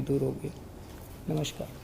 दूर हो गई। नमस्कार।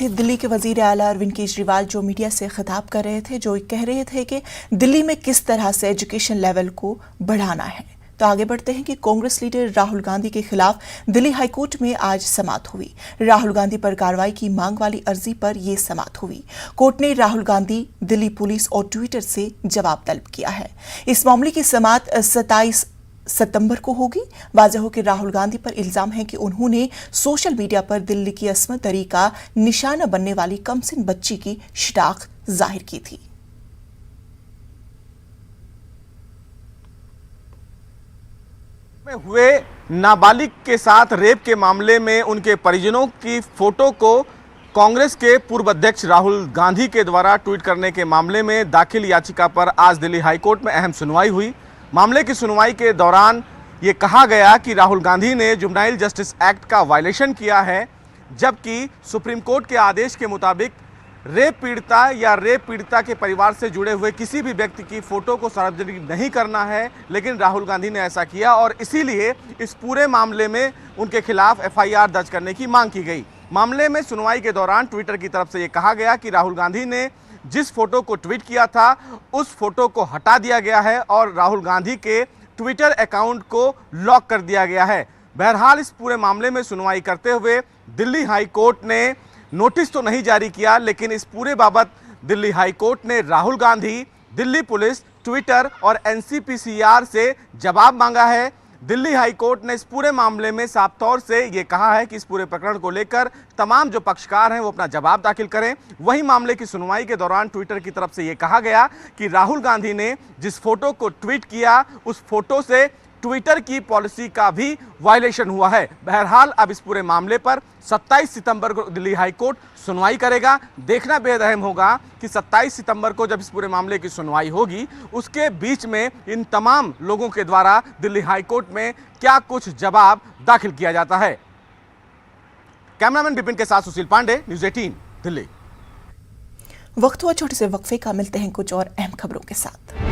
दिल्ली के वजीर आला अरविंद केजरीवाल जो मीडिया से खिताब कर रहे थे, जो कह रहे थे कि दिल्ली में किस तरह से एजुकेशन लेवल को बढ़ाना है। तो आगे बढ़ते हैं कि कांग्रेस लीडर राहुल गांधी के खिलाफ दिल्ली हाईकोर्ट में आज समाअत हुई। राहुल गांधी पर कार्रवाई की मांग वाली अर्जी पर यह समाअत हुई। कोर्ट ने राहुल गांधी, दिल्ली पुलिस और ट्विटर से जवाब तलब किया है। इस मामले की समाअत 27 सितंबर को होगी। वाजह हो कि राहुल गांधी पर इल्जाम है कि उन्होंने सोशल मीडिया पर दिल्ली की अस्मत दरी का निशाना बनने वाली कमसिन बच्ची की शिनाख्त जाहिर की थी। में हुए नाबालिग के साथ रेप के मामले में उनके परिजनों की फोटो को कांग्रेस के पूर्व अध्यक्ष राहुल गांधी के द्वारा ट्वीट करने के मामले में दाखिल याचिका पर आज दिल्ली हाईकोर्ट में अहम सुनवाई हुई। मामले की सुनवाई के दौरान ये कहा गया कि राहुल गांधी ने जुवेनाइल जस्टिस एक्ट का वायलेशन किया है, जबकि सुप्रीम कोर्ट के आदेश के मुताबिक रेप पीड़िता या रेप पीड़िता के परिवार से जुड़े हुए किसी भी व्यक्ति की फोटो को सार्वजनिक नहीं करना है। लेकिन राहुल गांधी ने ऐसा किया और इसीलिए इस पूरे मामले में उनके खिलाफ एफआईआर दर्ज करने की मांग की गई। मामले में सुनवाई के दौरान ट्विटर की तरफ से यह कहा गया कि राहुल गांधी ने जिस फोटो को ट्वीट किया था उस फोटो को हटा दिया गया है और राहुल गांधी के ट्विटर अकाउंट को लॉक कर दिया गया है। बहरहाल इस पूरे मामले में सुनवाई करते हुए दिल्ली हाई कोर्ट ने नोटिस तो नहीं जारी किया, लेकिन इस पूरे बाबत दिल्ली हाई कोर्ट ने राहुल गांधी, दिल्ली पुलिस, ट्विटर और एनसीपीसीआर से जवाब मांगा है। दिल्ली हाई कोर्ट ने इस पूरे मामले में साफ तौर से ये कहा है कि इस पूरे प्रकरण को लेकर तमाम जो पक्षकार हैं वो अपना जवाब दाखिल करें। वहीं मामले की सुनवाई के दौरान ट्विटर की तरफ से ये कहा गया कि राहुल गांधी ने जिस फोटो को ट्वीट किया उस फोटो से ट्विटर की पॉलिसी का भी वायलेशन हुआ है। बहरहाल अब इस पूरे मामले पर 27 सितंबर को दिल्ली हाई कोर्ट सुनवाई करेगा। देखना बेहद अहम होगा कि 27 सितंबर को जब इस पूरे मामले की सुनवाई होगी उसके बीच में इन तमाम लोगों के द्वारा दिल्ली हाई कोर्ट में क्या कुछ जवाब दाखिल किया जाता है। कैमरामैन विपिन के साथ सुशील पांडे, न्यूज़ 18 दिल्ली। वक्त हुआ छोटे से वक्फे का, मिलते हैं कुछ और अहम खबरों के साथ।